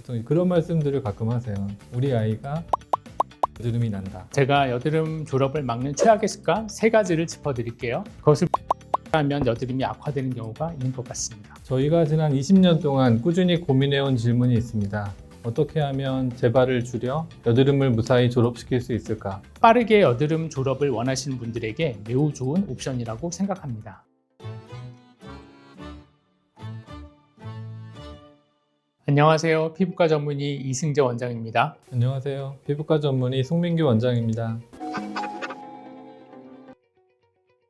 보통 그런 말씀들을 가끔 하세요. 우리 아이가 여드름이 난다. 제가 여드름 졸업을 막는 최악의 습관 3가지를 짚어드릴게요. 그것을 하면 여드름이 악화되는 경우가 있는 것 같습니다. 저희가 지난 20년 동안 꾸준히 고민해온 질문이 있습니다. 어떻게 하면 재발을 줄여 여드름을 무사히 졸업시킬 수 있을까? 빠르게 여드름 졸업을 원하시는 분들에게 매우 좋은 옵션이라고 생각합니다. 안녕하세요. 피부과 전문의 이승재 원장입니다. 안녕하세요. 피부과 전문의 송민규 원장입니다.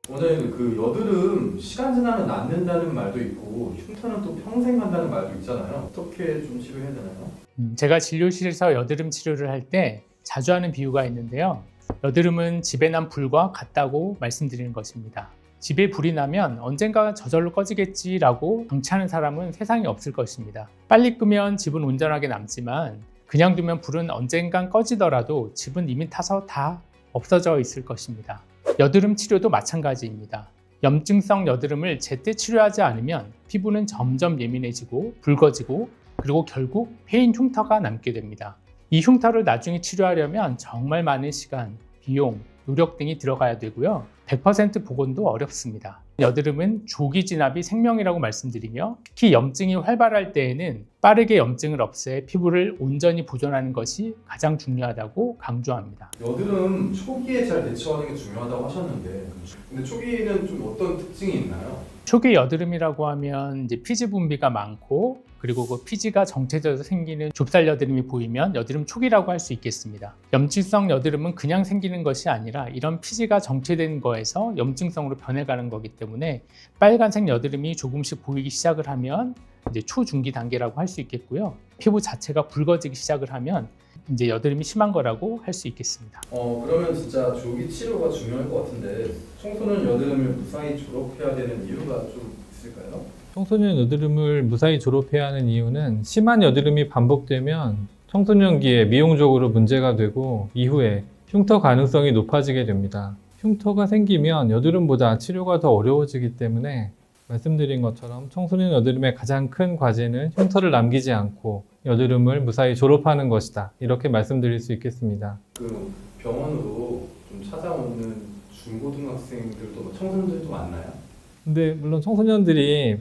원장님, 그 여드름 시간 지나면 낫는다는 말도 있고 흉터는 또 평생 간다는 말도 있잖아요. 어떻게 좀 치료해야 되나요? 제가 진료실에서 여드름 치료를 할 때 자주 하는 비유가 있는데요. 여드름은 집에 난 불과 같다고 말씀드리는 것입니다. 집에 불이 나면 언젠가 저절로 꺼지겠지라고 방치하는 사람은 세상에 없을 것입니다. 빨리 끄면 집은 온전하게 남지만 그냥 두면 불은 언젠간 꺼지더라도 집은 이미 타서 다 없어져 있을 것입니다. 여드름 치료도 마찬가지입니다. 염증성 여드름을 제때 치료하지 않으면 피부는 점점 예민해지고 붉어지고 그리고 결국 패인 흉터가 남게 됩니다. 이 흉터를 나중에 치료하려면 정말 많은 시간, 비용, 노력 등이 들어가야 되고요. 100% 복원도 어렵습니다. 여드름은 조기 진압이 생명이라고 말씀드리며 특히 염증이 활발할 때에는 빠르게 염증을 없애 피부를 온전히 보존하는 것이 가장 중요하다고 강조합니다. 여드름 초기에 잘 대처하는 게 중요하다고 하셨는데 근데 초기에는 좀 어떤 특징이 있나요? 초기 여드름이라고 하면 이제 피지 분비가 많고 그리고 그 피지가 정체돼서 생기는 좁쌀 여드름이 보이면 여드름 초기라고 할 수 있겠습니다. 염증성 여드름은 그냥 생기는 것이 아니라 이런 피지가 정체된 거에서 염증성으로 변해가는 거기 때문에 빨간색 여드름이 조금씩 보이기 시작을 하면 이제 초중기 단계라고 할 수 있겠고요. 피부 자체가 붉어지기 시작을 하면 이제 여드름이 심한 거라고 할 수 있겠습니다. 그러면 진짜 조기 치료가 중요할 것 같은데 청소년 여드름을 무사히 졸업해야 되는 이유가 좀 있을까요? 청소년 여드름을 무사히 졸업해야 하는 이유는 심한 여드름이 반복되면 청소년기에 미용적으로 문제가 되고 이후에 흉터 가능성이 높아지게 됩니다. 흉터가 생기면 여드름보다 치료가 더 어려워지기 때문에 말씀드린 것처럼 청소년 여드름의 가장 큰 과제는 흉터를 남기지 않고 여드름을 무사히 졸업하는 것이다. 이렇게 말씀드릴 수 있겠습니다. 그 병원으로 좀 찾아오는 중고등학생들도 청소년들도 많나요? 근데 물론 청소년들이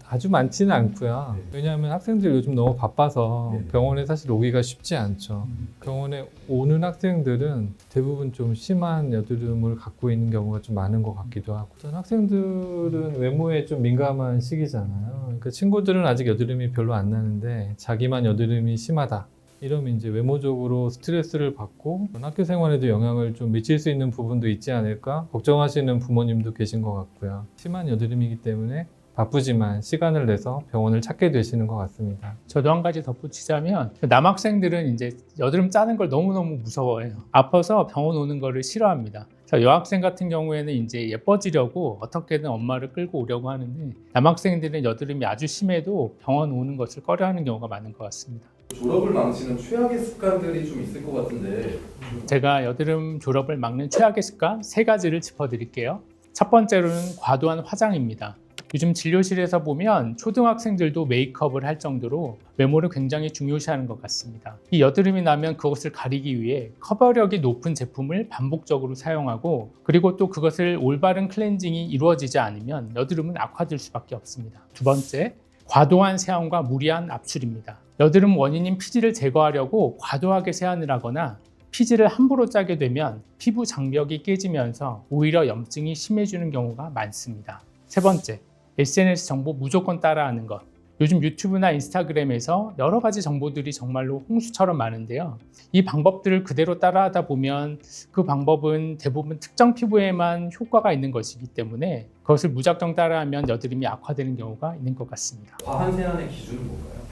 아주 많지는 않고요. 왜냐하면 학생들 요즘 너무 바빠서 병원에 사실 오기가 쉽지 않죠. 병원에 오는 학생들은 대부분 좀 심한 여드름을 갖고 있는 경우가 좀 많은 것 같기도 하고 또 학생들은 외모에 좀 민감한 시기잖아요. 그러니까 친구들은 아직 여드름이 별로 안 나는데 자기만 여드름이 심하다. 이러면 이제 외모적으로 스트레스를 받고 학교 생활에도 영향을 좀 미칠 수 있는 부분도 있지 않을까 걱정하시는 부모님도 계신 것 같고요. 심한 여드름이기 때문에 바쁘지만 시간을 내서 병원을 찾게 되시는 것 같습니다. 저도 한 가지 덧붙이자면 남학생들은 이제 여드름 짜는 걸 너무너무 무서워해요. 아파서 병원 오는 거를 싫어합니다. 여학생 같은 경우에는 이제 예뻐지려고 어떻게든 엄마를 끌고 오려고 하는데 남학생들은 여드름이 아주 심해도 병원 오는 것을 꺼려하는 경우가 많은 것 같습니다. 졸업을 망치는 최악의 습관들이 좀 있을 것 같은데 제가 여드름 졸업을 막는 최악의 습관 3가지를 짚어드릴게요. 첫 번째로는 과도한 화장입니다. 요즘 진료실에서 보면 초등학생들도 메이크업을 할 정도로 외모를 굉장히 중요시하는 것 같습니다. 이 여드름이 나면 그것을 가리기 위해 커버력이 높은 제품을 반복적으로 사용하고 그리고 또 그것을 올바른 클렌징이 이루어지지 않으면 여드름은 악화될 수밖에 없습니다. 두 번째, 과도한 세안과 무리한 압출입니다. 여드름 원인인 피지를 제거하려고 과도하게 세안을 하거나 피지를 함부로 짜게 되면 피부 장벽이 깨지면서 오히려 염증이 심해지는 경우가 많습니다. 세 번째, SNS 정보 무조건 따라하는 것. 요즘 유튜브나 인스타그램에서 여러 가지 정보들이 정말로 홍수처럼 많은데요. 이 방법들을 그대로 따라하다 보면 그 방법은 대부분 특정 피부에만 효과가 있는 것이기 때문에 그것을 무작정 따라하면 여드름이 악화되는 경우가 있는 것 같습니다. 과한 세안의 기준은 뭔가요?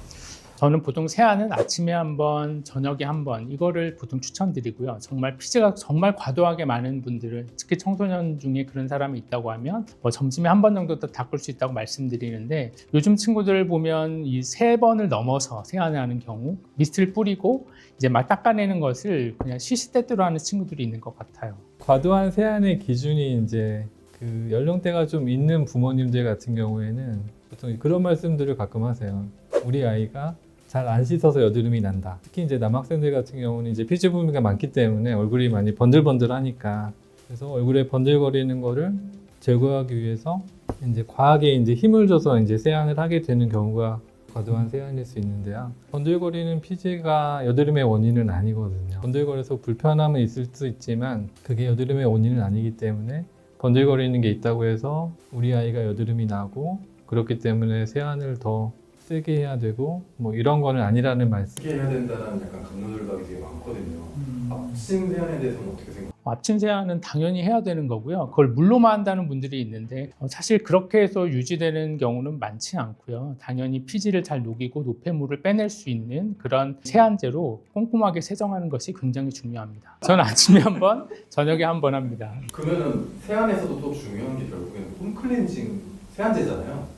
저는 보통 세안은 아침에 한 번, 저녁에 한 번 이거를 보통 추천드리고요. 정말 피지가 정말 과도하게 많은 분들은 특히 청소년 중에 그런 사람이 있다고 하면 점심에 한 번 정도 더 닦을 수 있다고 말씀드리는데 요즘 친구들 보면 이 3번을 넘어서 세안을 하는 경우 미스트를 뿌리고 이제 막 닦아내는 것을 그냥 시시때때로 하는 친구들이 있는 것 같아요. 과도한 세안의 기준이 이제 그 연령대가 좀 있는 부모님들 같은 경우에는 보통 그런 말씀들을 가끔 하세요. 우리 아이가 잘 안 씻어서 여드름이 난다. 특히 이제 남학생들 같은 경우는 이제 피지 부위가 많기 때문에 얼굴이 많이 번들번들하니까 그래서 얼굴에 번들거리는 거를 제거하기 위해서 이제 과하게 이제 힘을 줘서 이제 세안을 하게 되는 경우가 과도한 세안일 수 있는데요. 번들거리는 피지가 여드름의 원인은 아니거든요. 번들거려서 불편함은 있을 수 있지만 그게 여드름의 원인은 아니기 때문에 번들거리는 게 있다고 해서 우리 아이가 여드름이 나고 그렇기 때문에 세안을 더 세게 해야 되고 뭐 이런 거는 아니라는 말씀. 어떻게 해야 된다는 약간 강요들각이 되게 많거든요. 앞침 세안에 대해서는 어떻게 생각하세요? 앞침 세안은 당연히 해야 되는 거고요. 그걸 물로만 한다는 분들이 있는데 사실 그렇게 해서 유지되는 경우는 많지 않고요. 당연히 피지를 잘 녹이고 노폐물을 빼낼 수 있는 그런 세안제로 꼼꼼하게 세정하는 것이 굉장히 중요합니다. 저는 아침에 한 번, 저녁에 한 번 합니다. 그러면은 세안에서도 또 중요한 게 결국에는 홈클렌징 세안제잖아요.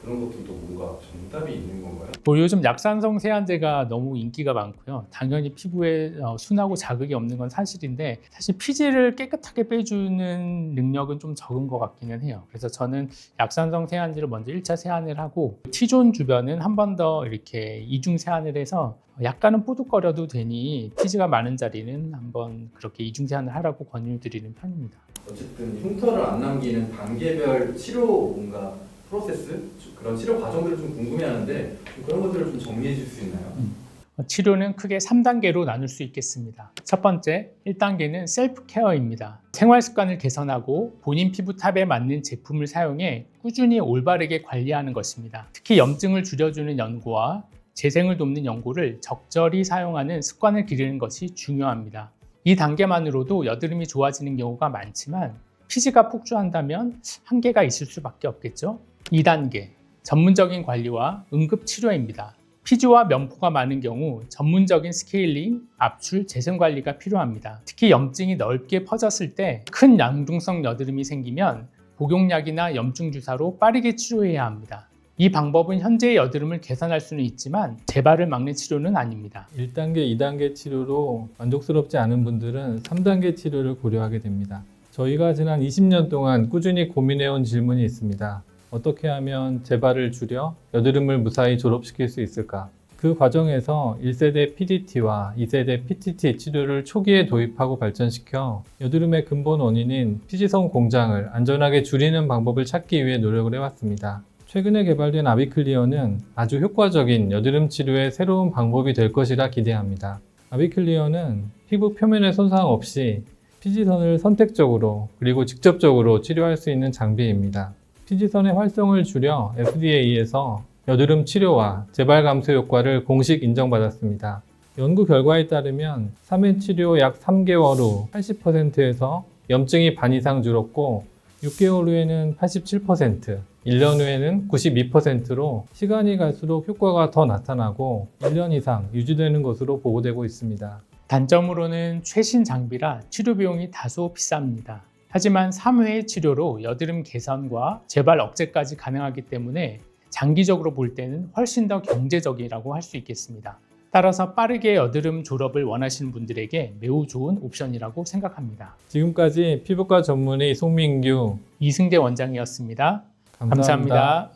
그런 것들도 뭔가 정답이 있는 건가요? 뭐 요즘 약산성 세안제가 너무 인기가 많고요. 당연히 피부에 순하고 자극이 없는 건 사실인데 사실 피지를 깨끗하게 빼주는 능력은 좀 적은 것 같기는 해요. 그래서 저는 약산성 세안제를 먼저 1차 세안을 하고 T존 주변은 한 번 더 이렇게 이중 세안을 해서 약간은 뽀득거려도 되니 피지가 많은 자리는 한번 그렇게 이중 세안을 하라고 권유드리는 편입니다. 어쨌든 흉터를 안 남기는 단계별 치료 뭔가 프로세스 그런 치료 과정들을 좀 궁금해하는데 그런 것들을 좀 정리해 줄 수 있나요? 치료는 크게 3단계로 나눌 수 있겠습니다. 첫 번째, 1단계는 셀프 케어입니다. 생활 습관을 개선하고 본인 피부 탑에 맞는 제품을 사용해 꾸준히 올바르게 관리하는 것입니다. 특히 염증을 줄여주는 연고와 재생을 돕는 연고를 적절히 사용하는 습관을 기르는 것이 중요합니다. 이 단계만으로도 여드름이 좋아지는 경우가 많지만 피지가 폭주한다면 한계가 있을 수밖에 없겠죠. 2단계, 전문적인 관리와 응급 치료입니다. 피지와 면포가 많은 경우 전문적인 스케일링, 압출, 재생 관리가 필요합니다. 특히 염증이 넓게 퍼졌을 때 큰 양중성 여드름이 생기면 복용약이나 염증 주사로 빠르게 치료해야 합니다. 이 방법은 현재의 여드름을 개선할 수는 있지만 재발을 막는 치료는 아닙니다. 1단계, 2단계 치료로 만족스럽지 않은 분들은 3단계 치료를 고려하게 됩니다. 저희가 지난 20년 동안 꾸준히 고민해온 질문이 있습니다. 어떻게 하면 재발을 줄여 여드름을 무사히 졸업시킬 수 있을까? 그 과정에서 1세대 PDT와 2세대 PTT 치료를 초기에 도입하고 발전시켜 여드름의 근본 원인인 피지성 공장을 안전하게 줄이는 방법을 찾기 위해 노력을 해왔습니다. 최근에 개발된 아비클리어는 아주 효과적인 여드름 치료의 새로운 방법이 될 것이라 기대합니다. 아비클리어는 피부 표면의 손상 없이 피지선을 선택적으로 그리고 직접적으로 치료할 수 있는 장비입니다. 피지선의 활성을 줄여 FDA에서 여드름 치료와 재발 감소 효과를 공식 인정받았습니다. 연구 결과에 따르면 3회 치료 약 3개월 후 80%에서 염증이 반 이상 줄었고 6개월 후에는 87%, 1년 후에는 92%로 시간이 갈수록 효과가 더 나타나고 1년 이상 유지되는 것으로 보고되고 있습니다. 단점으로는 최신 장비라 치료 비용이 다소 비쌉니다. 하지만 3회 치료로 여드름 개선과 재발 억제까지 가능하기 때문에 장기적으로 볼 때는 훨씬 더 경제적이라고 할 수 있겠습니다. 따라서 빠르게 여드름 졸업을 원하시는 분들에게 매우 좋은 옵션이라고 생각합니다. 지금까지 피부과 전문의 송민규, 이승대 원장이었습니다. 감사합니다. 감사합니다.